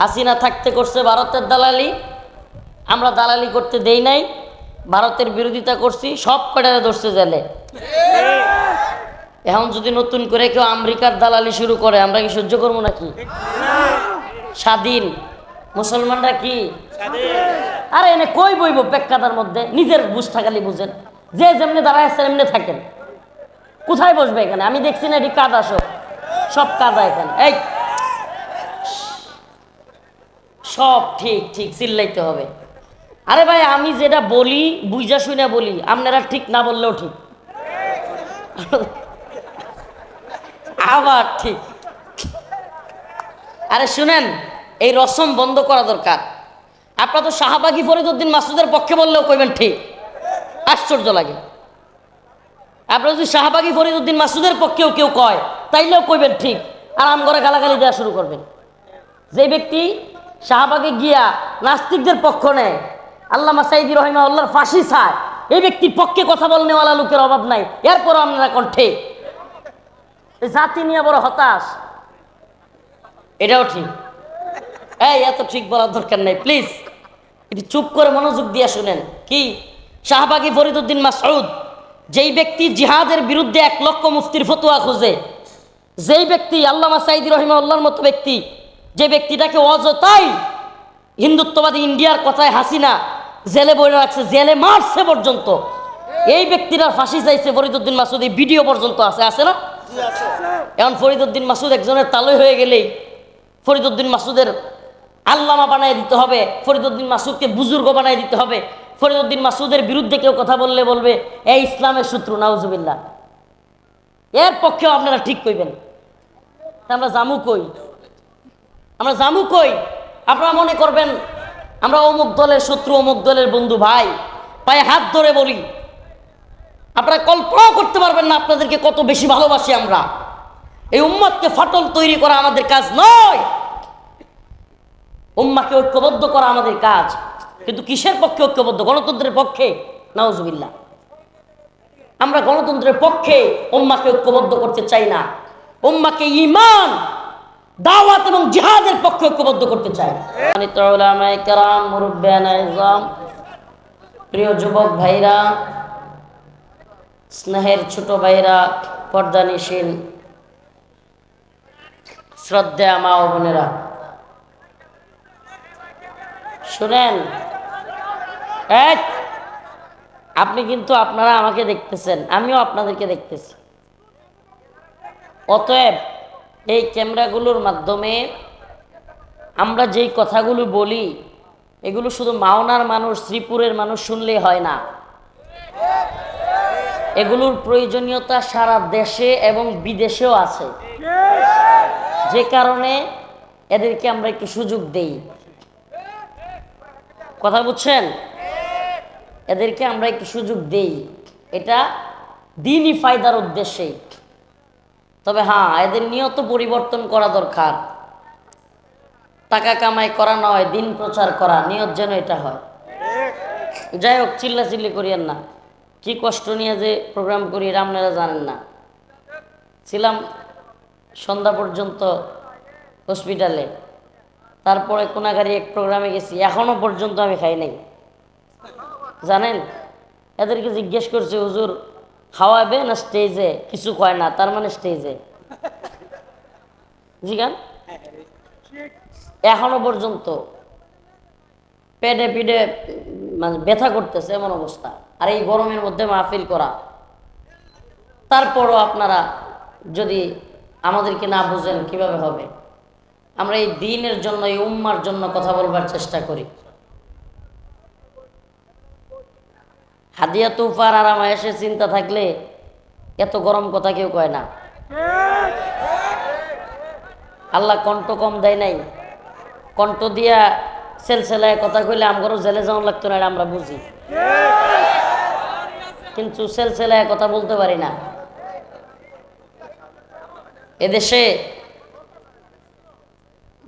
হাসিনা থাকতে করছে ভারতের দালালি, আমরা দালালি করতে দেই নাই, ভারতের বিরোধিতা করছি, সব কটারে ধরছে জেলে। এখন যদি নতুন করে কেউ আমেরিকার দালালি শুরু করে আমরা কি সহ্য করবো নাকি? স্বাধীন মুসলমানরা কি আরে এনে কই বইব পেক্কাদার মধ্যে? নিজের বুঝ থাকালি বুঝেন, যে যেমনি দাঁড়ায় আছে এমনি থাকেন। কোথায় বসবে এখানে? আমি দেখছি না এটি কাদা, সব কাদা এখানে। এই সব ঠিক ঠিক চিল্লাইতে হবে। আরে ভাই আমি যেটা বলি বুঝা শুনে বলি, আপনারা ঠিক না বললেও ঠিক, আবার ঠিক। আরে শুনেন, এই রসম বন্ধ করা দরকার। আপনারা তো শাহবাগী ফরিদউদ্দিন মাসুদের পক্ষে বললেও কইবেন ঠিক, আশ্চর্য লাগে। আপনারা যদি শাহবাগী ফরিদউদ্দিন মাসুদের পক্ষেও কেউ কয় তাইলেও কইবেন ঠিক, আর আম করে গালাগালি দেওয়া শুরু করবেন। যে ব্যক্তি শাহবাগে গিয়া নাস্তিকদের পক্ষ নেয়, আল্লামা সাইদি রহিমাহুল্লাহর ফাঁসি চায়, এই ব্যক্তির পক্ষে কথা বলনেওয়ালা লোকের অভাব নাই। এরপরও আপনারা কণ্ঠে জাতি নিয়ে বড় হতাশ, এটাও ঠিক। এই এত ঠিক বলার দরকার নাই, প্লিজ একটু চুপ করে মনোযোগ দিয়ে শুনেন। কি শাহবাগী ফরিদউদ্দিন মাসউদ, যেই ব্যক্তি জিহাদের বিরুদ্ধে 1 লক্ষ মুফতির ফতোয়া খোঁজে, যেই ব্যক্তি আল্লামা সাইদি রহিমাহুল্লাহর মতো ব্যক্তি, যে ব্যক্তিটাকে অযথাই হিন্দুত্ববাদী ইন্ডিয়ার কথায় হাসিনা জেলে বইরে রাখছে, জেলে মারছে পর্যন্ত, এই ব্যক্তিরা ফাঁসি চাইছে ফরিদউদ্দিন মাসুদ, এই ভিডিও পর্যন্ত আছে না? এখন ফরিদউদ্দিন মাসুদ একজনের তালই হয়ে গেলেই ফরিদউদ্দিন মাসুদের আল্লামা বানায় দিতে হবে, ফরিদউদ্দিন মাসুদকে বুজুর্গ বানায় দিতে হবে। ফরিদউদ্দিন মাসুদের বিরুদ্ধে কেউ কথা বললে বলবে এই ইসলামের শত্রু, নাউজুবিল্লাহ। এর পক্ষেও আপনারা ঠিক কইবেন। আমরা জামু কই? আমরা জামু কই? আপনারা মনে করবেন আমরা অমুক দলের শত্রু, অমুক দলের বন্ধু। ভাই পায়ে হাত ধরে বলি, আপনারা কল্পনাও করতে পারবেন না আপনাদেরকে কত বেশি ভালোবাসি আমরা। এই উম্মতকে ফাটল তৈরি করা আমাদের কাজ নয়, উম্মাকে ঐক্যবদ্ধ করা আমাদের কাজ। কিন্তু কিসের পক্ষে ঐক্যবদ্ধ? গণতন্ত্রের পক্ষে? নাউজুবিল্লাহ। আমরা গণতন্ত্রের পক্ষে উম্মাকে ঐক্যবদ্ধ করতে চাই না, উম্মাকে ঈমান, দাওয়াত এবং জিহাদের পক্ষে ঐক্যবদ্ধ করতে চাই। উলামায়ে কেরাম, মুরব্বিয়ানে ইজম, প্রিয় যুবক ভাইরা, স্নেহের ছোট ভাইরা, পর্দানিশীল শ্রদ্ধেয় মা ও বোনেরা, শুনেন। আপনি কিন্তু আপনারা আমাকে দেখতেছেন, আমিও আপনাদেরকে দেখতেছি। অতএব এই ক্যামেরাগুলোর মাধ্যমে আমরা যেই কথাগুলো বলি এগুলো শুধু মাওনার মানুষ, শ্রীপুরের মানুষ শুনলেই হয় না, এগুলোর প্রয়োজনীয়তা সারা দেশে এবং বিদেশেও আছে। যে কারণে এদেরকে আমরা একটু সুযোগ দেই। কথা বুঝছেন? এদেরকে আমরা একটু সুযোগ দেই, এটা দ্বীনি ফায়দার উদ্দেশ্যে। তবে হ্যাঁ, এদের নিয়ত পরিবর্তন করা দরকার। টাকা কামাই করা নয়, দিন প্রচার করা, নিয়ত যেন এটা হয়। যাই হোক, চিল্লাচিল্লি করিয়েন না। কি কষ্ট নিয়ে যে প্রোগ্রাম করি এটা আপনারা জানেন না। ছিলাম সন্ধ্যা পর্যন্ত হসপিটালে, তারপরে কোনাগাড়ি এক প্রোগ্রামে গেছি, এখনো পর্যন্ত আমি খাই নাই। জানেন, এদেরকে জিজ্ঞেস করছে হুজুর খাওয়াবে না স্টেজে? কিছু কয় না, তার মানে স্টেজে। জিগান, এখনো পর্যন্ত পেটে পিঠে মানে ব্যথা করতেছে, এমন অবস্থা। আর এই গরমের মধ্যে মাহফিল করা, তারপরও আপনারা যদি আমাদেরকে না বুঝেন কিভাবে হবে? আমরা এই দ্বীনের জন্য, এই উম্মার জন্য কথা বলবার চেষ্টা করি। হাদিয়া তুফার আর আমায়েশের চিন্তা থাকলে এত গরম কথা কেউ কয় না। আল্লাহ কণ্ঠ কম দেয় নাই, কণ্ঠ দিয়া সেলসেলায় কথা কইলে আমগরও জেলে যাওয়া লাগতো না, আমরা বুঝি। কিন্তু সেলসেলায় কথা বলতে পারি না। এদেশে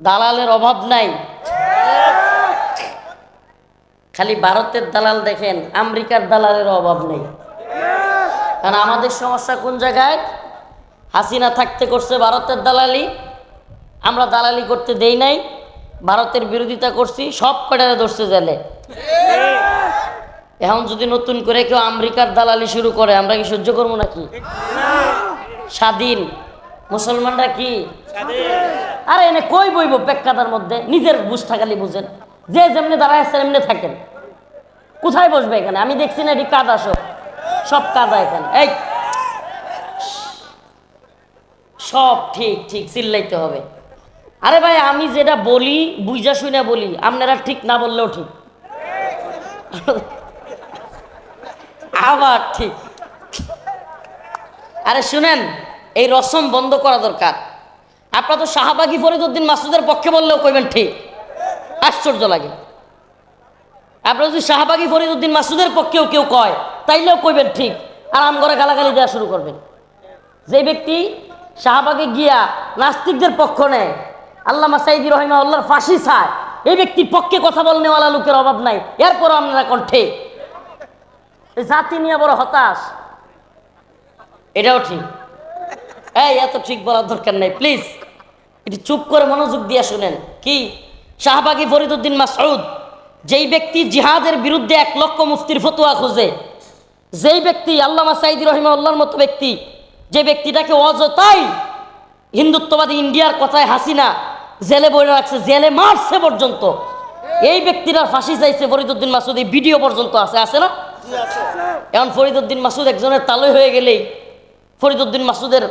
দালালের অভাব নাই, খালি ভারতের দালাল দেখেন, আমেরিকার দালালের অভাব নেই। কারণ আমাদের সমস্যা কোন জায়গায়? হাসিনা থাকতে করছে ভারতের দালালি, আমরা দালালি করতে দেই নাই, ভারতের বিরোধিতা করছি, সব কটারে ধরছে জেলে। এখন যদি নতুন করে কেউ আমেরিকার দালালি শুরু করে, আমরা কি সহ্য করবো নাকি? স্বাধীন মুসলমানরা কি আরে এনে কই বইব পেক্কাদার মধ্যে? নিজের বুঝটা খালি বুঝেন, যে যেমনি দাঁড়ায় আছে এমনি থাকেন। কোথায় বসবে এখানে? আমি দেখছি না এটি কাদা, সব কাদা এখানে। এই সব ঠিক ঠিক চিল্লাইতে হবে। আরে ভাই আমি যেটা বলি বুঝা শুনে বলি, আপনারা ঠিক না বললেও ঠিক, আবার ঠিক। আরে শুনেন, এই রসম বন্ধ করা দরকার। আপনারা তো শাহবাগী ফরিদউদ্দিন মাসুদের পক্ষে বললেও কইবেন ঠিক, আশ্চর্য লাগে। আপনারা যদি শাহবাগী ফরিদউদ্দিন মাসুদের পক্ষেও কেউ কয় তাইলেও কইবেন ঠিক, আর আম করে গালাগালি দেওয়া শুরু করবেন। যে ব্যক্তি শাহবাগে গিয়া নাস্তিকদের পক্ষ নেয়, আল্লামা সাইদি রহিমাহুল্লাহর ফাঁসি চায়, এই ব্যক্তির পক্ষে কথা বলনেওয়ালা লোকের অভাব নাই। এরপরও আপনারা কণ্ঠে জাতি নিয়ে বড় হতাশ, এটাও ঠিক। এই এত ঠিক বলার দরকার নাই, প্লিজ একটু চুপ করে মনোযোগ দিয়ে শুনেন। কি শাহবাগী ফরিদউদ্দিন মাসউদ, যেই ব্যক্তি জিহাদের বিরুদ্ধে 1 লক্ষ মুফতির ফতোয়া খোঁজে, যেই ব্যক্তি আল্লামা সাইদি রহিমাহুল্লাহর মতো ব্যক্তি, যে ব্যক্তিটাকে অযথাই হিন্দুত্ববাদী ইন্ডিয়ার কথায় হাসিনা জেলে বইরে রাখছে, জেলে মারছে পর্যন্ত, এই ব্যক্তিরা ফাঁসি চাইছে ফরিদউদ্দিন মাসুদ, এই ভিডিও পর্যন্ত আছে না? এখন ফরিদউদ্দিন মাসুদ একজনের তালই হয়ে গেলেই ফরিদউদ্দিন মাসুদের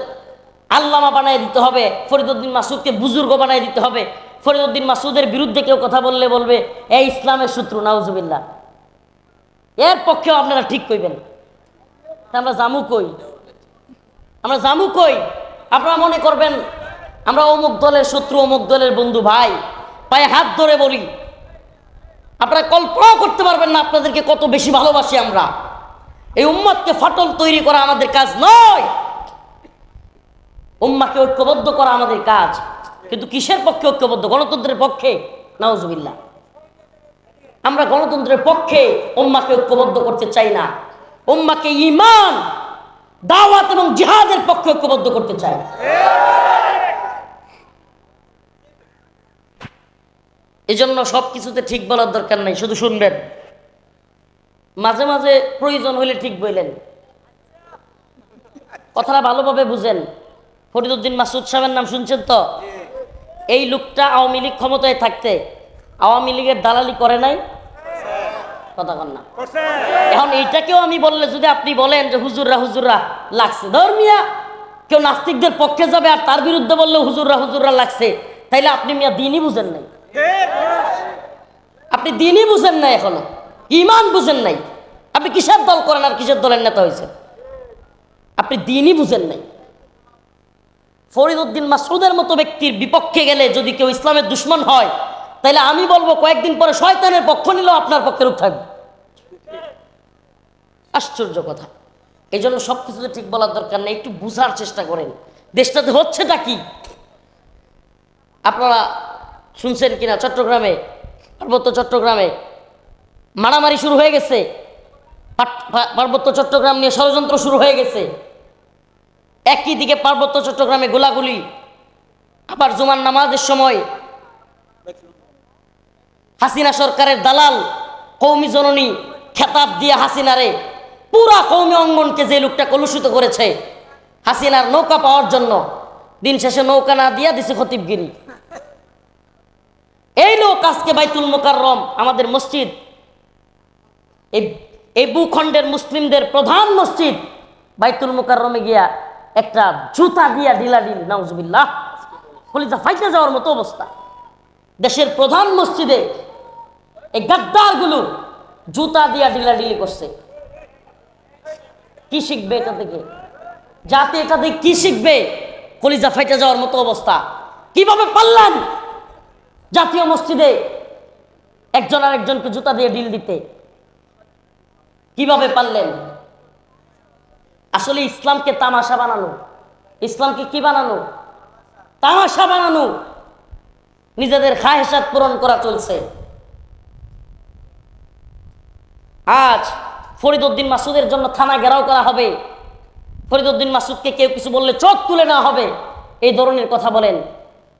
আল্লামা বানাই দিতে হবে, ফরিদউদ্দিন মাসুদকে বুজুর্গ বানাই দিতে হবে। ফরিদউদ্দিন মাসুদের বিরুদ্ধে কেউ কথা বললে বলবে এই ইসলামের শত্রু, নাউজুবিল্লাহ। এর পক্ষেও আপনারা ঠিক কইবেন। আমরা জামু কই? আমরা জামু কই? আপনারা মনে করবেন আমরা অমুক দলের শত্রু, অমুক দলের বন্ধু। ভাই পায়ে হাত ধরে বলি, আপনারা কল্পনাও করতে পারবেন না আপনাদেরকে কত বেশি ভালোবাসি আমরা। এই উম্মতকে ফাটল তৈরি করা আমাদের কাজ নয়, উম্মাকে ঐক্যবদ্ধ করা আমাদের কাজ। কিন্তু কিসের পক্ষে ঐক্যবদ্ধ? গণতন্ত্রের পক্ষে? নাউজুবিল্লাহ। আমরা গণতন্ত্রের পক্ষে উম্মাকে ঐক্যবদ্ধ করতে চাই না, উম্মাকে ঈমান, দাওয়াত এবং জিহাদের পক্ষে ঐক্যবদ্ধ করতে চাই। এজন্য সবকিছুতে ঠিক বলার দরকার নাই, শুধু শুনবেন। মাঝে মাঝে প্রয়োজন হলে ঠিক বললেন, কথাটা ভালোভাবে বুঝেন। ফরিদউদ্দিন মাসুদ সাহেবের নাম শুনছেন তো? এই লোকটা আওয়ামী লীগ ক্ষমতায় থাকতে আওয়ামী লীগের দালালি করে নাই? কথা কন না। এখন এইটাকেও আমি বললে যদি আপনি বলেন যে হুজুররা হুজুররা লাগছে, ধর্মিয়া কেউ নাস্তিকদের পক্ষে যাবে আর তার বিরুদ্ধে বললে হুজুররা হুজুররা লাগছে, তাইলে আপনি মিয়া দিনই বুঝেন নাই। আপনি দিনই বুঝেন নাই, এখনো ঈমান বুঝেন নাই। আপনি কিসের দল করেন আর কিসের দলের নেতা হয়েছে? আপনি দিনই বুঝেন নাই। ফরিদউদ্দিন মাসউদের মতো ব্যক্তির বিপক্ষে গেলে যদি কেউ ইসলামের দুশ্মন হয়, তাহলে আমি বলবো কয়েকদিন পরে শয়তানের পক্ষ নিলেও আপনার পক্ষে রূপ থাকবে। আশ্চর্য কথা। এই জন্য সবকিছুতে ঠিক বলার দরকার নেই, একটু বুঝার চেষ্টা করেন দেশটাতে হচ্ছেটা কি। আপনারা শুনছেন কিনা চট্টগ্রামে, পার্বত্য চট্টগ্রামে মারামারি শুরু হয়ে গেছে, পার্বত্য চট্টগ্রাম নিয়ে ষড়যন্ত্র শুরু হয়ে গেছে। একই দিকে পার্বত্য চট্টগ্রামে গোলাগুলি, আবার জুমার নামাজের সময় হাসিনা সরকারের দালাল কৌমি জননী খেতাব দিয়ে হাসিনারে, পুরা কৌমি অঙ্গনকে যে লোকটা কলুষিত করেছে হাসিনার নৌকা পাওয়ার জন্য, দিন শেষে নৌকা না দিয়া দিছে খতিবগিরি। এই লোক আজকে বাইতুল মুকাররম আমাদের মসজিদ, এই ভূখণ্ডের মুসলিমদের প্রধান মসজিদ বাইতুল মুকাররমে গিয়া একটা জুতা দিয়া ঢিলাঢিল, নাউজুবিল্লাহ, কলিজা ফাইটে যাওয়ার মতো অবস্থা। দেশের প্রধান মসজিদে এই গাদ্দারগুলো জুতা দিয়া ঢিলাঢিলি করছে। কি শিখবে এটা থেকে? জাতি এটা থেকে কি শিখবে? কলিজা ফাইটে যাওয়ার মতো অবস্থা। কিভাবে পারলেন জাতীয় মসজিদে একজন আর একজনকে জুতা দিয়ে ঢিল দিতে? কিভাবে পারলেন? আসলে ইসলামকে তামাশা বানানো, ইসলামকে কি বানানো? তামাশা বানানো, নিজেদের খায়সাত পূরণ করা চলছে। আজ ফরিদউদ্দিন মাসুদের জন্য থানা ঘেরাও করা হবে, ফরিদউদ্দিন মাসুদকে কেউ কিছু বললে চোখ তুলে নেওয়া হবে, এই ধরনের কথা বলেন।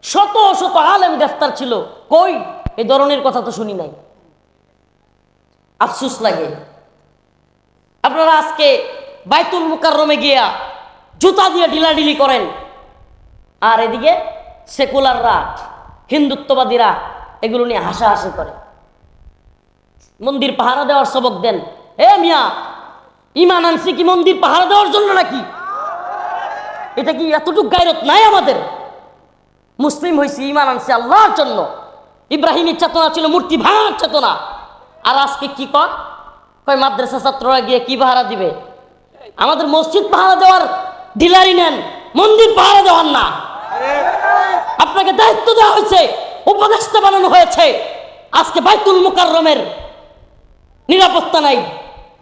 শত শত আলেম গ্রেফতার ছিল, কই এই ধরনের কথা তো শুনি নাই। আফসোস লাগে। আপনারা আজকে বাইতুল মুকাররমে গিয়া জুতা দিয়ে ঢিলাঢিলি করেন, আর এদিকে সেকুলাররা, হিন্দুত্ববাদীরা এগুলো নিয়ে হাসাহাসি করে। মন্দির পাহারা দেওয়ার সবক দেন। এ মিয়া, ইমান আনছি কি মন্দির পাহারা দেওয়ার জন্য নাকি? এটা কি এতটুকু গায়রত নাই আমাদের? মুসলিম হয়েছি, ইমান আনছি আল্লাহর জন্য। ইব্রাহিমের চেতনা ছিল মূর্তি ভাঙার চেতনা। আর আজকে কি কয় মাদ্রাসা ছাত্ররা গিয়ে কি পাহারা দিবে? আমাদের মসজিদ পাহারা দেওয়ার ঢিলারি নেন, মন্দির পাহারা দেওয়ার না। আপনাকে দায়িত্ব দেওয়া হয়েছে, উপদেষ্টা বানানো হয়েছে। আজকে বাইতুল মুকাররমের নিরাপত্তা নাই,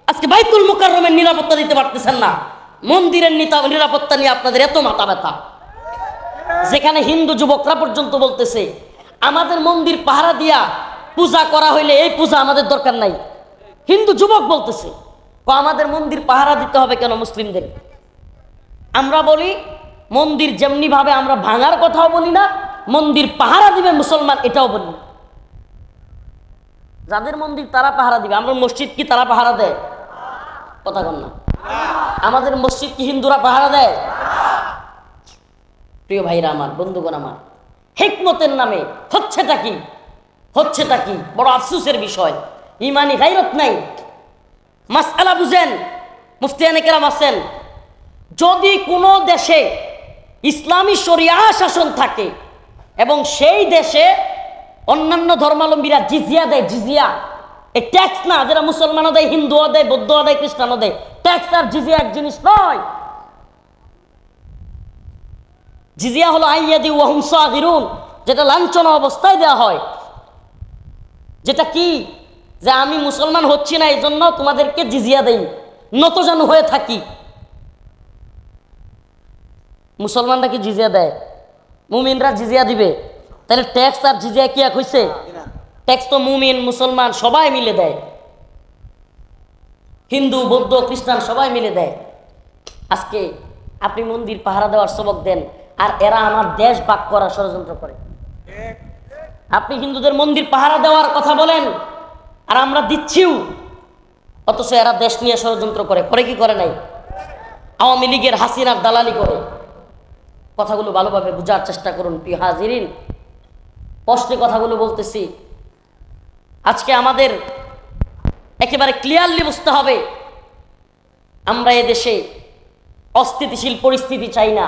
আজকে বাইতুল মুকাররমের নিরাপত্তা দিতে পারতেছেন না। মন্দিরের নিরাপত্তা নিয়ে আপনাদের এত মাথা ব্যথা, যেখানে হিন্দু যুবকরা পর্যন্ত বলতেছে আমাদের মন্দির পাহারা দিয়া পূজা করা হইলে এই পূজা আমাদের দরকার নাই। হিন্দু যুবক বলতেছে আমাদের মন্দির পাহারা দিতে হবে কেন মুসলিমদের? আমরা বলি মন্দির যেমনি ভাবে আমরা ভাঙার কথাও বলি না, মন্দির পাহারা দিবে মুসলমান এটাও বলি না। যাদের মন্দির তারা পাহারা দিবে। আমরা মসজিদ কি তারা পাহারা দেয়? কথা কন না। আমাদের মসজিদ কি হিন্দুরা পাহারা দেয়? প্রিয় ভাইরা আমার, বন্ধুগণ আমার, হিকমতের নামে হচ্ছেটা কি বড় আফসোসের বিষয়। ইমানি গায়রত নাই, মাসআলা বুঝেন। মুফতিয়ানে কেরাম আছেন, যদি কোনো দেশে ইসলামী শরিয়া শাসন থাকে এবং সেই দেশে অন্যান্য ধর্মাবলম্বীরা জিজিয়া দেয়, জিজিয়া এই ট্যাক্স না, যারা মুসলমানও দেয়, হিন্দুও দেয়, বৌদ্ধও দেয়, খ্রিস্টানও দেয়, ট্যাক্স আর জিজিয়া এক জিনিস নয়। জিজিয়া হলো আইয়াদি ওয়া হুম সাগিরুন, যেটা লাঞ্ছনা অবস্থায় দেওয়া হয়। যেটা কি, যে আমি মুসলমান হচ্ছি না এই জন্য তোমাদেরকে জিজিয়া দেই, নতজানু হয়ে থাকি। মুসলমানরা কি জিজিয়া দেয়? মুমিনরা জিজিয়া দিবে? তাহলে ট্যাক্স আর জিজিয়া কি এক হইছে? ট্যাক্স তো মুমিন মুসলমান সবাই মিলে দেয়, হিন্দু বৌদ্ধ খ্রিস্টান সবাই মিলে দেয়। আজকে আপনি মন্দির পাহারা দেওয়ার সবক দেন, আর এরা আমার দেশ ভাগ করার ষড়যন্ত্র করে। আপনি হিন্দুদের মন্দির পাহারা দেওয়ার কথা বলেন, আর আমরা দিচ্ছিও, অথচ এরা দেশ নিয়ে ষড়যন্ত্র করে কি করে নাই? আওয়ামী লীগের হাসিনার দালালি করে। কথাগুলো ভালোভাবে বোঝার চেষ্টা করুন প্রিয় হাজিরিন। স্পষ্ট কথাগুলো বলতেছি। আজকে আমাদের একেবারে ক্লিয়ারলি বুঝতে হবে, আমরা এদেশে অস্থিতিশীল পরিস্থিতি চাই না,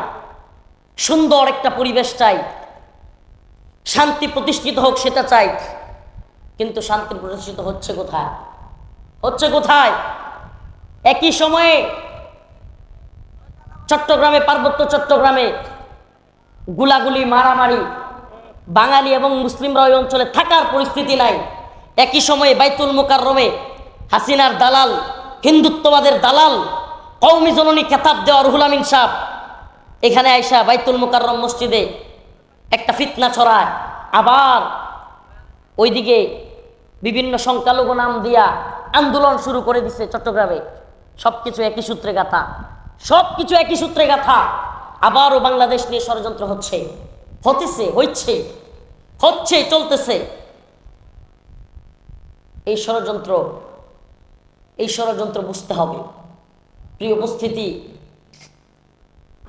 সুন্দর একটা পরিবেশ চাই, শান্তি প্রতিষ্ঠিত হোক সেটা চাই। কিন্তু শান্তি প্রতিষ্ঠিত হচ্ছে কোথায়? একই সময়ে চট্টগ্রামে, পার্বত্য চট্টগ্রামে গুলাগুলি, মারামারি, বাঙালি এবং মুসলিমরা ওই অঞ্চলে থাকার পরিস্থিতি নাই। একই সময়ে বাইতুল মুকাররমে হাসিনার দালাল, হিন্দুত্ববাদের দালাল, কওমি জননী খেতাব দেওয়া রুহুল আমিন সাহেব এখানে আইসা বাইতুল মুকাররম মসজিদে একটা ফিতনা ছড়ায়। আবার ওইদিকে বিভিন্ন সংখ্যালঘু নাম দিয়া আন্দোলন শুরু করে দিছে চট্টগ্রামে। সবকিছু একই সূত্রে গাথা। আবারও বাংলাদেশ নিয়ে ষড়যন্ত্র চলতেছে। এই ষড়যন্ত্র বুঝতে হবে। প্রিয় উপস্থিতি,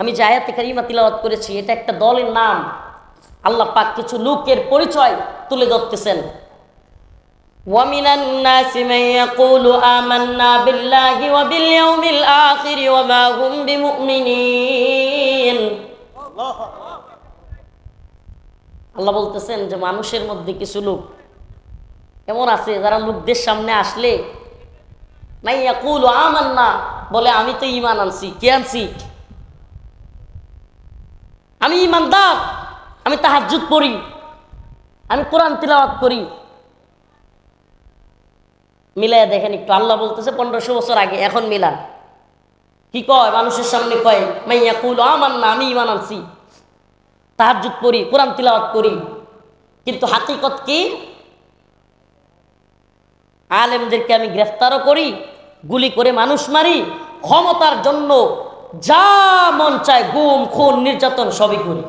আমি যে আয়াতে কারিমা তিলাওয়াত করেছি এটা একটা দলের নাম। আল্লাহ পাক কিছু লোকের পরিচয় তুলে ধরতেছেন। وَمِنَ النَّاسِ مَن يَقُولُ آمَنَّا بِاللَّهِ وَبِالْيَوْمِ الْآخِرِ وَمَا هُمْ بِمُؤْمِنِينَ। আল্লাহ বলতেছেন যে মানুষের মধ্যে কিছু লোক এমন আছে যারা লোকদের সামনে আসলে মাই ইয়াকুলু আমান্না, বলে আমি তো ঈমান আনছি। কি আনছি? আমি ঈমানদার, আমি তাহাজ্জুদ পড়ি, আমি কোরআন তিলাওয়াত করি। মিলাইয়া দেখেন একটু। আল্লাহ বলতেছে 1500 বছর আগে, এখন মিলান। কি কয়? মানুষের সামনে কয় মাই ইয়াকুলু আমান্না, আমি ঈমান আনছি, তাহাজ্জুদ পড়ি, কোরআন তিলাওয়াত করি। কিন্তু হাকিকত কি? আলেমদেরকে আমি গ্রেফতারও করি, গুলি করে মানুষ মারি, ক্ষমতার জন্য যা মন চায় গুম খুন নির্যাতন সবই করি।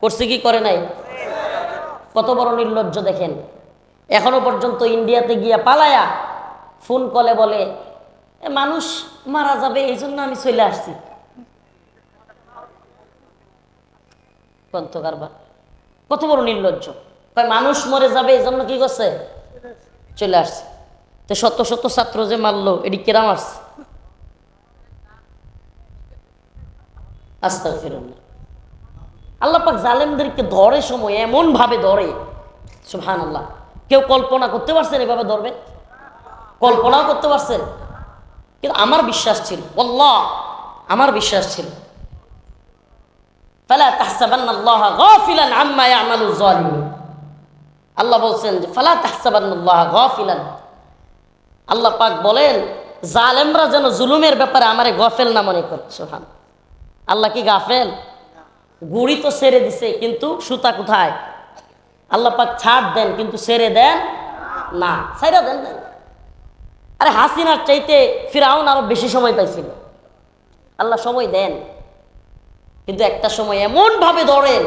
করছে কি করে নাই? কত বড় নির্লজ্জ দেখেন, এখনো পর্যন্ত ইন্ডিয়াতে গিয়া পালায়া ফোন কলে বলে মানুষ মারা যাবে এই জন্য আমি চলে আসছি। কত বড় নির্লজ্জ, মানুষ মরে যাবে এই জন্য কি করছে, চলে আসছে। তো শত শত ছাত্র যে মারলো এটি কেরাম আসছে। আস্তাগফিরুল্লাহ। আল্লাহ পাক জালেমদেরকে ধরে সময় এমন ভাবে ধরে, সুবহানাল্লাহ। কেউ কল্পনা করতে পারছেন এভাবে ধরবে? কল্পনাও করতে পারছেন? কিন্তু আমার বিশ্বাস ছিল, আল্লাহ আমার বিশ্বাস ছিল, ফালা তাহসাবান্নাল্লাহা গাফিলান আম্মা ইয়ামালুয যালিমুন। আল্লাহ বলছেন যে ফালা তাহসাবান্নাল্লাহা গাফিলান, আল্লাহ পাক বলেন জালেমরা যেন জুলুমের ব্যাপারে আমারে গাফেল না মনে করে। সুবহান আল্লাহ কি গাফেল? গুড়ি তো ছেড়ে দিছে কিন্তু সুতা কোথায়? আল্লাহ পাক ছাড় দেন কিন্তু ছেড়ে দেন না, ছাইরা দেন না। আরে হাসিনার চাইতে ফিরআউন আরো বেশি সময় পাইছিল, আল্লাহ সময় দেন কিন্তু একটা সময় এমন ভাবে ধরেন,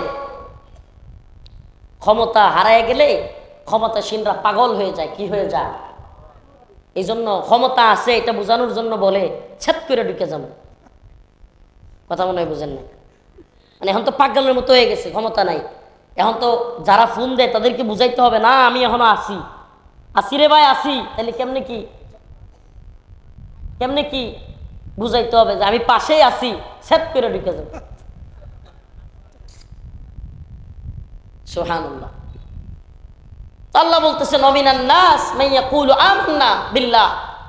ক্ষমতা হারায় গেলে ক্ষমতাসীনরা পাগল হয়ে যায়। কি হয়ে যায়? এই জন্য ক্ষমতা আছে এটা বোঝানোর জন্য বলে ছেদ করে ঢুকে যাবো। কথা মনে হয় বুঝেন না? মানে এখন তো পাগলের মতো হয়ে গেছে, ক্ষমতা নাই। এখন তো যারা ফোন দেয় তাদেরকে বুঝাইতে হবে না আমি এখনো আসি, আসি রে ভাই আসি। তাহলে কেমনে কি, কেমনে কি বুঝাইতে হবে যে আমি পাশেই আসি, ছেদ করে ঢুকে যাবো। সুবহানাল্লাহ। আল্লাহ বলতেছেন ওয়ামিনান নাস মান ইয়াকুলু আমান্না বিল্লাহ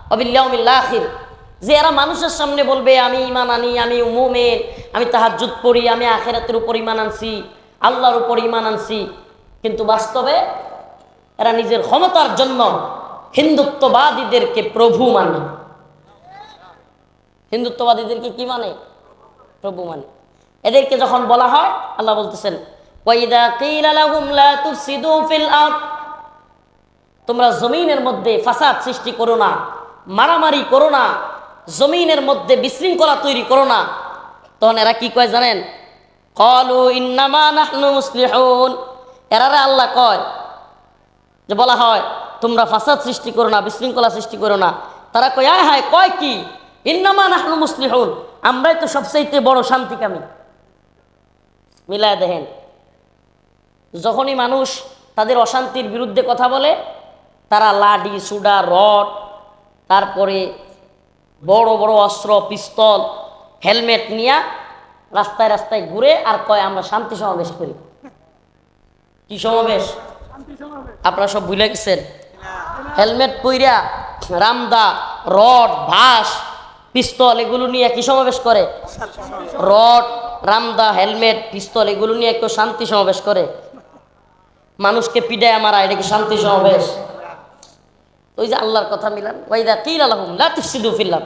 ওয়া বিল ইয়াউমিল আখির, যে এরা মানুষের সামনে বলবে আমি ঈমান আনি, আমি মুমিন, আমি তাহাজ্জুদ পড়ি, আমি আখিরাতের উপর ঈমান আনছি, আল্লাহর উপর ঈমান আনছি, কিন্তু বাস্তবে এরা নিজের ক্ষমতার জন্য হিন্দুত্ববাদীদেরকে প্রভু মানে। হিন্দুত্ববাদীদেরকে কি মানে? প্রভু মানে। এদেরকে যখন বলা হয় আল্লাহ বলতেছেন ওয়াইদা কিলা লাহুম লা তুফসিদু ফিল আরদ, তোমরা জমিনের মধ্যে ফাসাদ সৃষ্টি করো না, মারামারি করো না, জমিনের মধ্যে বিশৃঙ্খলা তৈরি করো না, তখন এরা কি কয় জানেন? ক্বালু ইন্নামা নাহনু মুসলিহুন। এরারে আল্লাহ কয় যে বলা হয় তোমরা ফাসাদ সৃষ্টি করো না, বিশৃঙ্খলা সৃষ্টি করো না, তারা কয় আয় হায় কয় কি ইন্নামা নাহনু মুসলিহুন, আমরাই তো সবচেয়ে বড় শান্তিকামী। মিলায় দেখেন, যখনই মানুষ তাদের অশান্তির বিরুদ্ধে কথা বলে তারা লাঠি সুডা রড, তারপরে বড় বড় অস্ত্র পিস্তল হেলমেট নিয়ে রাস্তায় রাস্তায় ঘুরে আর কয় আমরা শান্তি সমাবেশ করি। কি সমাবেশ? আপনারা সব ভুলে গেছেন। হেলমেট পইরা রামদা রড ভাস পিস্তল এগুলো নিয়ে কি সমাবেশ করে? রড রামদা হেলমেট পিস্তল এগুলো নিয়ে কেউ শান্তি সমাবেশ করে? মানুষকে পিডায় মারা, এটা কি শান্তি সমাবেশ? ওই যে আল্লাহর কথা মিলান ওয়াইদা কিলা লাহুম লা তুফসিদু ফিল আরদ,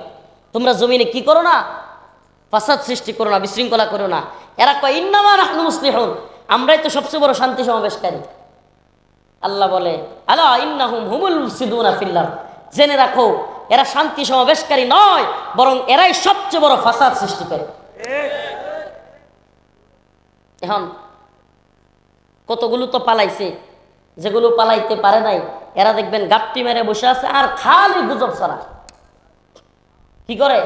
তোমরা জমিনে কি করো না, ফাসাদ সৃষ্টি করো না, বিশৃঙ্খলা করো না। এরা কয় ইন্নামা নাহনু মুসলিহুন, আমরাই তো সবচেয়ে বড় শান্তি সমাবেশকারী। আল্লাহ বলে আলা ইন্নাহুম হুমুল মুফসিদুনা ফিল আরদ, জেনে রাখো এরা শান্তি সমাবেশকারী নয়, বরং এরাই সবচেয়ে বড় ফাসাদ সৃষ্টিকারী। এখন কতগুলো তো পালাইছে, যেগুলো পালাইতে পারে নাই এরা দেখবেন গাপটি মেরে বসে আছে আর খালি গুজব ছাড়া। কি করে?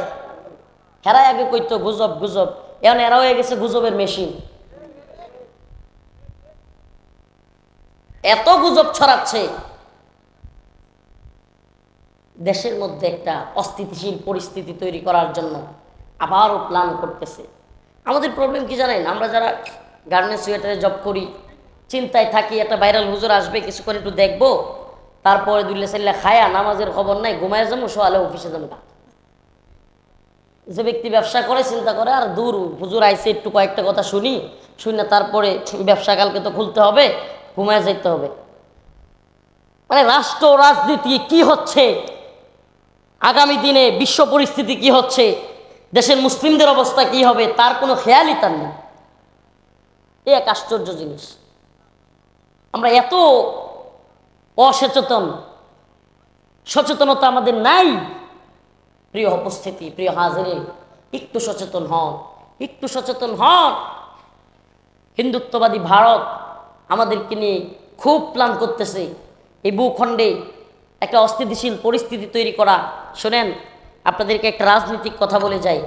হেরাই আগে কইতো গুজব গুজব, এখন এরা হয়ে গেছে গুজবের মেশিন। এত গুজব ছড়াচ্ছে, দেশের মধ্যে একটা অস্থিতিশীল পরিস্থিতি তৈরি করার জন্য আবারও প্ল্যান করতেছে। আমাদের প্রবলেম কি জানেন? আমরা যারা গার্মেন্টস ওয়েটারে জব করি চিন্তায় থাকি একটা ভাইরাল হুজুর আসবে, কিছুক্ষণ একটু দেখবো, তারপরে দুল্লে সাল্লা খায়া নামাজের খবর নাই, ঘুমায় যাবো, সোয়ালে অফিসে যাবো। যে ব্যক্তি ব্যবসা করে চিন্তা করে আর দূর হুজুর আইসে একটু কয়েকটা কথা শুনি, শুনি না তারপরে ব্যবসা কালকে তো খুলতে হবে, ঘুমায় যেতে হবে। মানে রাষ্ট্র রাজনীতি কি হচ্ছে, আগামী দিনে বিশ্ব পরিস্থিতি কি হচ্ছে, দেশের মুসলিমদের অবস্থা কি হবে তার কোনো খেয়ালই তার নেই। এই এক আশ্চর্য জিনিস। আমরা এত অসচেতন, সচেতনতা আমাদের নাই। প্রিয় উপস্থিতি, প্রিয় হাজিরে, একটু সচেতন হন, একটু সচেতন হন। হিন্দুত্ববাদী ভারত আমাদেরকে নিয়ে খুব প্ল্যান করতেছে এই ভূখণ্ডে একটা অস্থিতিশীল পরিস্থিতি তৈরি করা। শোনেন, আপনাদেরকে একটা রাজনৈতিক কথা বলে যাই,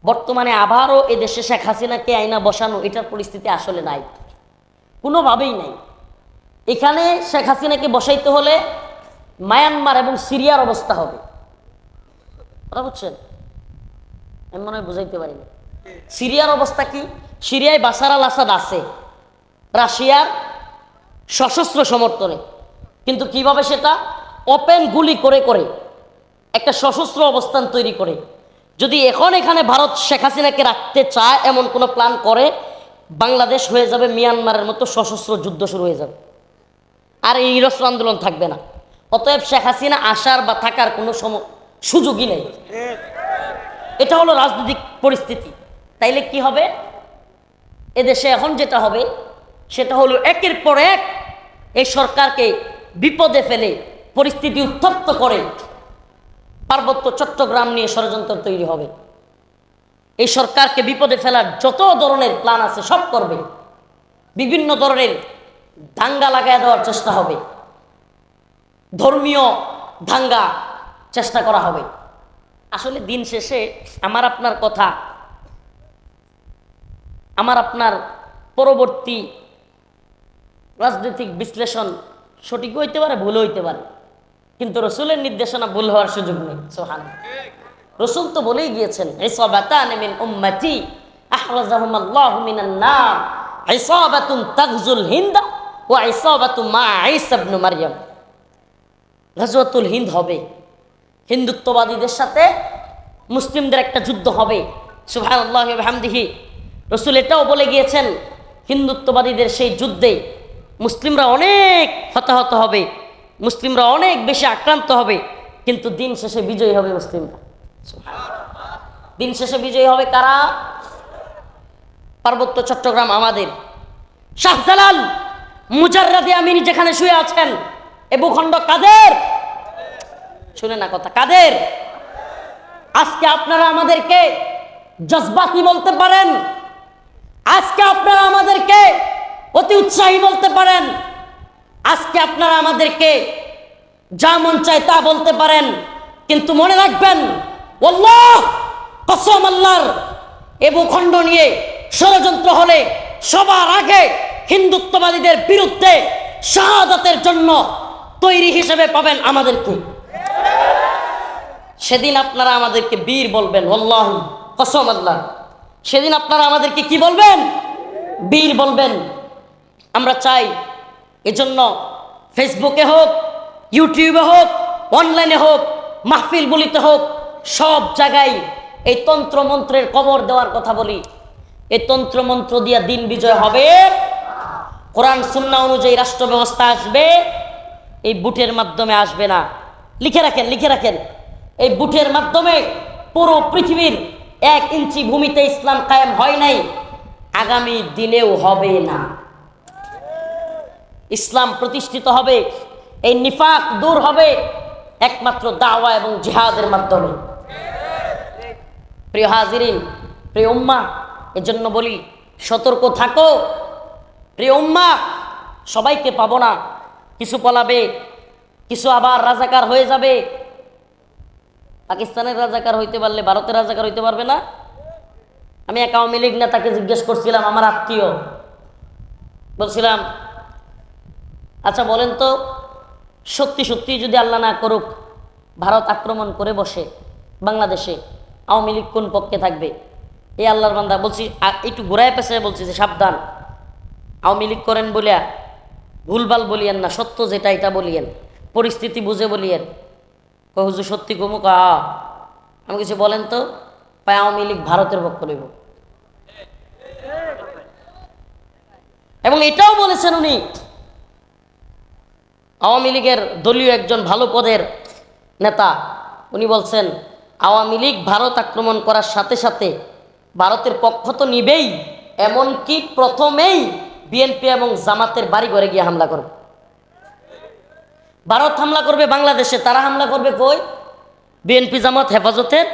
বর্তমানে আবারও এদেশে শেখ হাসিনাকে আইনা বসানো, এটার পরিস্থিতি আসলে নাই, কোনোভাবেই নাই। এখানে শেখ হাসিনাকে বসাইতে হলে মায়ানমার এবং সিরিয়ার অবস্থা হবে। কথা বুঝছেন? আমি মনে হয় বুঝাইতে পারিনি। সিরিয়ার অবস্থা কি? সিরিয়ায় বাশার আল আসাদ আছে রাশিয়ার সশস্ত্র সমর্থনে, কিন্তু কিভাবে সেটা ওপেন গুলি করে করে একটা সশস্ত্র অবস্থান তৈরি করে। যদি এখন এখানে ভারত শেখ হাসিনাকে রাখতে চায়, এমন কোনো প্ল্যান করে, বাংলাদেশ হয়ে যাবে মিয়ানমারের মতো সশস্ত্র যুদ্ধ শুরু হয়ে যাবে, আর এই নিরস্ত্র আন্দোলন থাকবে না। অতএব শেখ হাসিনা আসার বা থাকার কোনো সুযোগই নেই। এটা হলো রাজনৈতিক পরিস্থিতি। তাইলে কি হবে? এদেশে এখন যেটা হবে সেটা হলো একের পর এক এই সরকারকে বিপদে ফেলে পরিস্থিতি উত্তপ্ত করে পার্বত্য চট্টগ্রাম নিয়ে ষড়যন্ত্র তৈরি হবে। এই সরকারকে বিপদে ফেলার যত ধরনের প্ল্যান আছে সব করবে। বিভিন্ন ধরনের দাঙ্গা লাগায় দেওয়ার চেষ্টা হবে, ধর্মীয় দাঙ্গা চেষ্টা করা হবে। আসলে দিন শেষে আমার আপনার কথা, আমার আপনার পরবর্তী রাজনৈতিক বিশ্লেষণ সঠিক হইতে পারে, ভুল হইতে পারে, কিন্তু রসুলের নির্দেশনা ভুল হওয়ার সুযোগ নেই। সুবহানাল্লাহ। রসুল তো বলেই গিয়েছেন, ইসাবাতান মিন উম্মতি আহরাজাহুম আল্লাহু মিনান নার, ইসাবাতুন তাগজুল হিন্দা ওয়া ইসাবাতু মা ঈসা ইবনে মারইয়াম। গাজওয়াতুল হিন্দ হবে, হিন্দুত্ববাদীদের সাথে মুসলিমদের একটা যুদ্ধ হবে। সুবহানাল্লাহি ওয়া বিহামদিহি। রসুল এটাও বলে গিয়েছেন, হিন্দুত্ববাদীদের সেই যুদ্ধে মুসলিমরা অনেক হতাহত হবে, মুসলিমরা অনেক বেশি আক্রান্ত হবে, কিন্তু দিন শেষে বিজয়ী হবে মুসলিমরা। দিন শেষে বিজয়ী হবে কারা? পার্বত্য চট্টগ্রাম আমাদের। শাহজালাল মুজাররাদে আমিনী যেখানে শুয়ে আছেন, এ ভূখণ্ড কাদের? শুনে না কথা, কাদের? আজকে আপনারা আমাদেরকে জজবাতি বলতে পারেন, আজকে আপনারা আমাদেরকে অতি উৎসাহী বলতে পারেন, আজকে আপনারা আমাদেরকে যা মন চায় তা বলতে পারেন, কিন্তু মনে রাখবেন, আল্লাহ কসম আল্লাহর, এ ভূখণ্ড নিয়ে ষড়যন্ত্র হলে সবার আগে হিন্দুত্ববাদীদের বিরুদ্ধে শাহাদাতের জন্য তৈরি হিসেবে পাবেন আমাদেরকে। সেদিন আপনারা আমাদেরকে বীর বলবেন, আল্লাহ কসম আল্লাহ, সেদিন আপনারা আমাদেরকে কি বলবেন? বীর বলবেন। আমরা চাই এজন্য ফেসবুকে হোক, ইউটিউবে হোক, অনলাইনে হোক, মাহফিল বলিতে হোক, সব জায়গায় এই তন্ত্রমন্ত্রের কবর দেওয়ার কথা বলি। এই তন্ত্রমন্ত্র দিয়া দিন বিজয় হবে, কোরআন সুন্নাহ অনুযায়ী রাষ্ট্র ব্যবস্থা আসবে, এই বুটের মাধ্যমে আসবে না। লিখে রাখেন, লিখে রাখেন, এই বুটের মাধ্যমে পুরো পৃথিবীর 1 ইঞ্চি ভূমিতে ইসলাম কায়েম হয় নাই, আগামী দিনেও হবে না। ইসলাম প্রতিষ্ঠিত হবে, এই নিফাক দূর হবে একমাত্র দাওয়া এবং জিহাদের মাধ্যমে। প্রিয় হাজিরিন, প্রিয় উম্মাহ, এজন্য বলি সতর্ক থাকো। প্রিয় উম্মাহ, সবাইকে পাবো না, কিছু পলাবে, কিছু আবার রাজাকার হয়ে যাবে। পাকিস্তানের রাজাকার হইতে পারলে ভারতের রাজাকার হইতে পারবে না? আমি এক আওয়ামী লীগ নেতাকে জিজ্ঞেস করছিলাম, আমার আত্মীয়, বলছিলাম, আচ্ছা বলেন তো, সত্যি সত্যি যদি আল্লাহ না করুক ভারত আক্রমণ করে বসে বাংলাদেশে, আওয়ামী লীগ কোন পক্ষে থাকবে? এই আল্লাহর বান্দা বলছি, একটু ঘুরায় পেছায় বলছি যে সাবধান, আওয়ামী লীগ করেন বলিয়া ভুলভাল বলিয়েন না, সত্য যেটা এটা বলিয়েন, পরিস্থিতি বুঝে বলিয়েন। হুজুর সত্যি কমুক? আমি কিছু বলেন তো, পায় আওয়ামী লীগ ভারতের পক্ষ নেব। এবং এটাও বলেছেন উনি, আওয়ামী লীগের দলীয় একজন ভালো পদের নেতা, উনি বলছেন আওয়ামী লীগ ভারত আক্রমণ করার সাথে সাথে ভারতের পক্ষ তো নিবেই, এমনকি প্রথমেই বিএনপি এবং জামাতের বাড়ি ঘরে গিয়ে হামলা করবে। ভারত হামলা করবে বাংলাদেশে, তারা হামলা করবে কই? বিএনপি জামাত হেফাজতের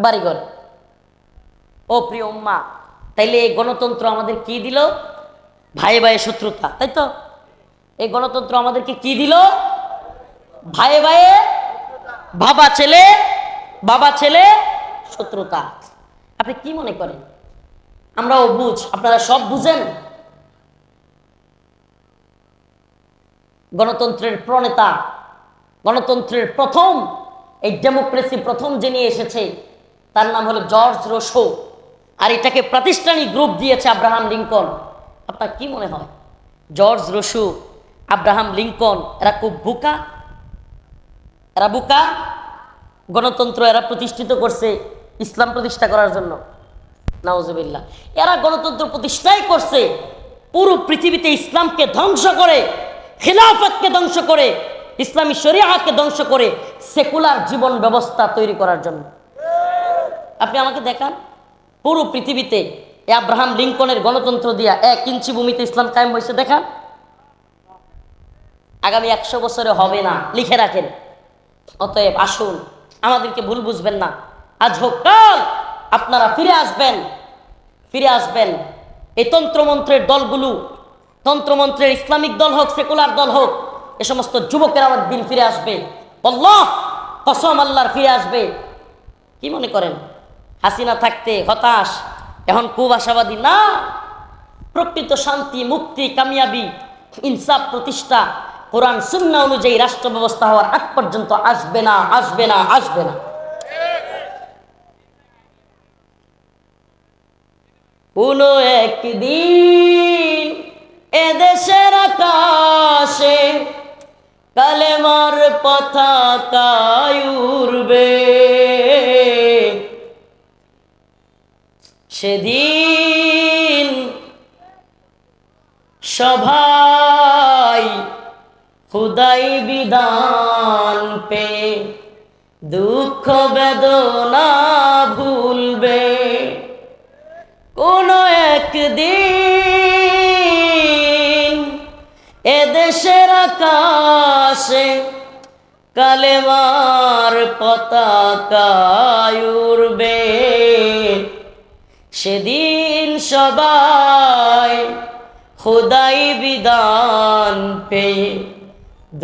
বাড়িঘর। ও প্রিয় উম্মাহ, তাইলে এই গণতন্ত্র আমাদের কি দিল? ভাই ভাই শত্রুতা, তাই তো? এই গণতন্ত্র আমাদেরকে কি দিল? ভাইয়ে ভাইয়ে, বাবা ছেলে শত্রুতা। আপনি কি মনে করেন আমরাও বুঝ, আপনারা সব বুঝেন? গণতন্ত্রের প্রণেতা, গণতন্ত্রের প্রথম, এই ডেমোক্রেসি প্রথম যে নিয়ে এসেছে তার নাম হলো জর্জ রোসো, আর এটাকে প্রাতিষ্ঠানিক গ্রুপ দিয়েছে আব্রাহাম লিঙ্কন। আপনার কি মনে হয় জর্জ রোসো, আব্রাহাম লিঙ্কন এরা খুব বোকা? এরা বোকা? গণতন্ত্র এরা প্রতিষ্ঠিত করছে ইসলাম প্রতিষ্ঠা করার জন্য? নাউজুবিল্লাহ। এরা গণতন্ত্র প্রতিষ্ঠাই করছে পুরো পৃথিবীতে ইসলামকে ধ্বংস করে, খিলাফতকে ধ্বংস করে, ইসলামী শরিয়াতকে ধ্বংস করে সেকুলার জীবন ব্যবস্থা তৈরি করার জন্য। আপনি আমাকে দেখান পুরো পৃথিবীতে আব্রাহাম লিঙ্কনের গণতন্ত্র দিয়া 1 ইঞ্চি ভূমিতে ইসলাম কায়েম হয়েছে দেখান। আগামী 100 বছরে হবে না, লিখে রাখেন। অতএব আসুন, আমাদেরকে ভুল বুঝবেন না। আজ হোক কাল আপনারা ফিরে আসবেন এই তন্ত্রমন্ত্রের দলগুলো, তন্ত্রমন্ত্রের ইসলামিক দল হোক, সেকুলার দল হোক, এ সমস্ত যুবকেরা একদিন ফিরে আসবে। আল্লাহ কসম, আল্লাহর ফিরে আসবে। কি মনে করেন হাসিনা থাকতে হতাশ, এখন খুব আশাবাদী? না, প্রকৃত শান্তি, মুক্তি, কামিয়াবি, ইনসাফ প্রতিষ্ঠা কোরআন সুন্নাহ অনুযায়ী রাষ্ট্র ব্যবস্থা হওয়ার আগ পর্যন্ত আসবে না, আসবে না, আসবে না। কোনো একদিন এদেশের আকাশে কালেমার পতাকা উড়বে, সেদিন সবাই খুদাই বিধান পে দুঃখ বেদনা ভুলবে। কোন একদিন এদেশের আকাশে কালেমার পতাকা উড়বে, সেদিন সবাই খুদাই বিধান পেয়ে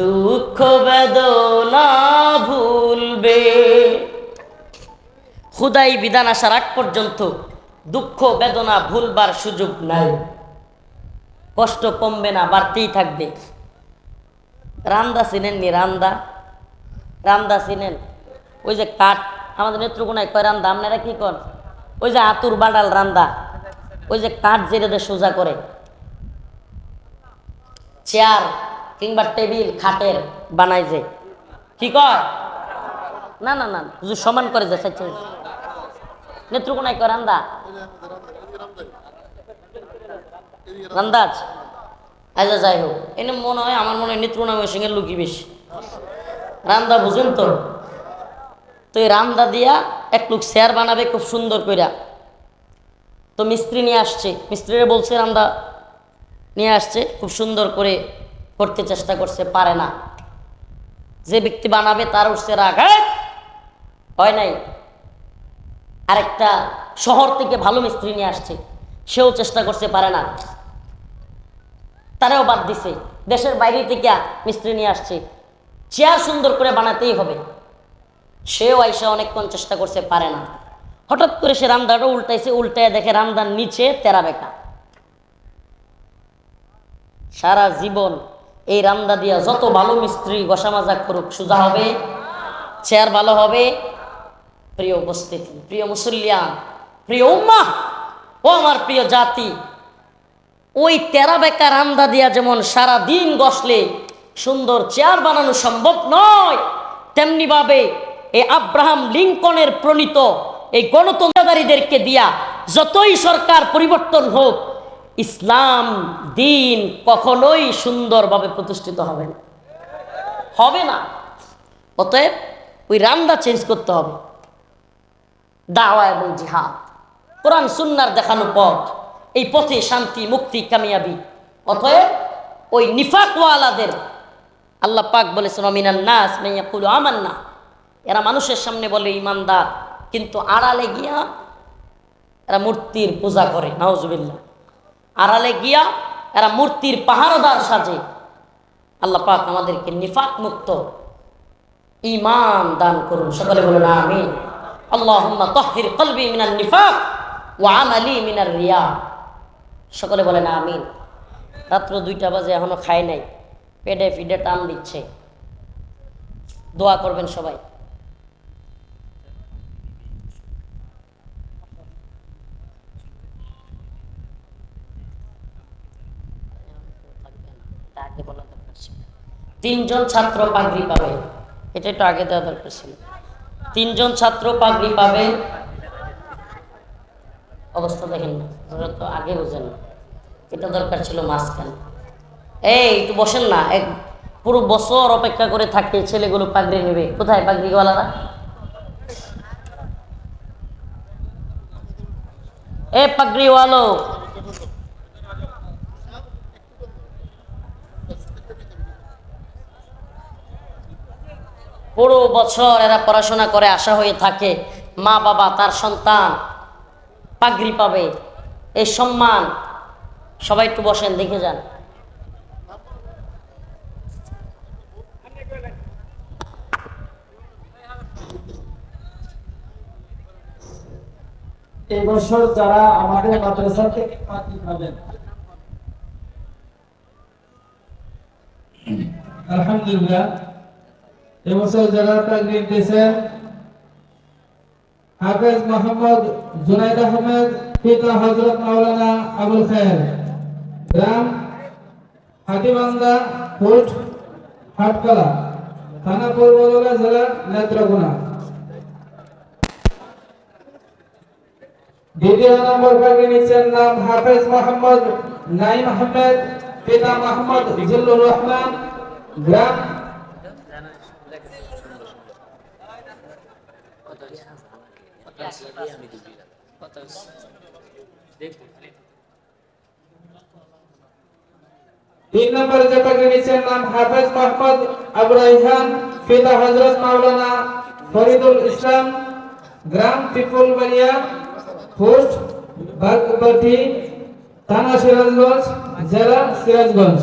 দুঃখ বেদনা ভুলবে। খুদাই বিধান আসার আগ পর্যন্ত দুঃখ বেদনা ভুলবার সুযোগ নাই। কষ্ট কমবে না, বাড়তেই থাকবে। রান্দা চিনেন নি? রান্দা চিনেন? ওই যে কাঠ, আমাদের নেত্রকোনায় কয় রান্দা, আপনারা কি কর? ওই যে আতুর বাডাল রান্দা, ওই যে কাঠ জেরে সোজা করে চেয়ার কিংবা টেবিল খাটের বানাই, যে কি কয়? না না না, সমান করে যে নেত্রকোনায় কয় রান্দা, রান্দাজ। আচ্ছা যাই হোক, এনে মনে হয়, আমার মনে হয় নেত্রকোনা সঙ্গে লুকি বেশি। রান্দা বুঝেন তো? তো এই রান্দা দিয়া এক লোক চেয়ার বানাবে খুব সুন্দর কইরা। তো মিস্ত্রি নিয়ে আসছে, মিস্ত্রিরা বলছে রান্দা নিয়ে আসছে, খুব সুন্দর করে করতে চেষ্টা করছে, পারে না। যে ব্যক্তি বানাবে তার উঠছে রাগ, হয় নাই। আরেকটা শহর থেকে ভালো মিস্ত্রি নিয়ে আসছে, সেও চেষ্টা করছে, পারে না, তারাও বাদ দিছে। দেশের বাইরে থেকে মিস্ত্রি নিয়ে আসছে, চেয়ার সুন্দর করে বানাতেই হবে, সেও আইসা অনেকক্ষণ চেষ্টা করছে, পারে না। হঠাৎ করে সে রামদাটা উল্টাইছে, উল্টায় দেখে রামদার নিচে তেরা বেঁকা। সারা জীবন এই রামদা দিয়া যত ভালো মিস্ত্রি ঘষা মাজা করুক, সোজা হবে? চেয়ার ভালো হবে? প্রিয় উপস্থিতি, প্রিয় মুসল্লিয়ান, প্রিয় উম্মাহ, ও আমার প্রিয় জাতি, ওই তেরা বেঁকা রামদা দিয়া যেমন সারা দিন ঘষলে সুন্দর চেয়ার বানানো সম্ভব নয়, তেমনি ভাবে এই আব্রাহাম লিঙ্কনের প্রণীত এই গণতন্ত্রকারীদেরকে দিয়া যতই সরকার পরিবর্তন হোক, ইসলাম দিন কখনোই সুন্দরভাবে প্রতিষ্ঠিত হবে না, হবে না। অতএব ওই রামদা চেঞ্জ করতে হবে। দাওয়া এবং জিহাদ, কোরআন সুন্নাহর দেখানো পথ, এই পথে শান্তি, মুক্তি, কামিয়াবি। অতএব ওই নিফাকওয়ালাদের আল্লাহ পাক বলেছেন, মিনান নাস মান ইয়াকুলু আমান্না, এরা মানুষের সামনে বলে ইমানদার, কিন্তু আড়ালে গিয়া এরা মূর্তির পূজা করে। নাউজুবিল্লাহ। আড়ালে গিয়া এরা মূর্তির পাহারাদার সাজে, আল্লাহ পাক আমাদেরকে নিফাক মুক্ত ঈমান দান করুন। সকলে বলুন আমিন। আল্লাহুম্মা তাহহির কলবি মিনান নিফাক ওয়া আমালি মিনার রিয়া। সকলে বলেন আমিন। রাত্র 2টা বাজে এখনো খায় নাই, পেটে ফিডে টান দিচ্ছে। দোয়া করবেন সবাই। আগে বলা দরকার ছিল। 3জন ছাত্র পাগড়ি পাবে, এটা একটু আগে দেওয়া দরকার ছিল। 3জন ছাত্র পাগড়ি পাবে। অবস্থা দেখেন না, ওরা তো আগে বোঝেন না, এটা দরকার ছিল মাঝখানে। এই একটু বসেন না, এক পুরো বছর অপেক্ষা করে থাকে ছেলেগুলো পাগড়ি নেবে। কোথায় পাগড়িওয়ালারা? এ পাগড়িওয়ালো, পুরো বছর এরা পড়াশোনা করে আশা হয়ে থাকে মা বাবা তার সন্তান পাগড়ি পাবে, এই সম্মান। সবাই একটু বসেন, দেখে যান। এই বছর যারা আমাদের মাদ্রাসা থেকে পাগড়ি পাবেন, আলহামদুলিল্লাহ, এবছর যারা পাগড়ি পেয়েছেন, হাফেজ মোহাম্মদ জুনাইদ আহমেদ, পিতা হযরত মাওলানা আবুল খায়ের, গ্রাম হাতিবান্ধা, পোস্ট হাটকলা, থানা পূর্বদলা, জেলা নেত্রকোনা। দ্বিতীয় নম্বর পাগড়ি নিচ্ছেন নাম হাফেজ মোহাম্মদ নাইম আহমেদ, পিতা মোহাম্মদ জিল্লুর রহমান, গ্রাম তিন নম্বরে যে পাগড়ি নিচ্ছেন নাম হাফেজ মোহাম্মদ আবু রাইহান, পিতা হযরত মাওলানা ফরিদুল ইসলাম, গ্রাম পিপুলবাড়িয়া, পোস্ট বাগবাটি, থানা সিরাজগঞ্জ, জেলা সিরাজগঞ্জ।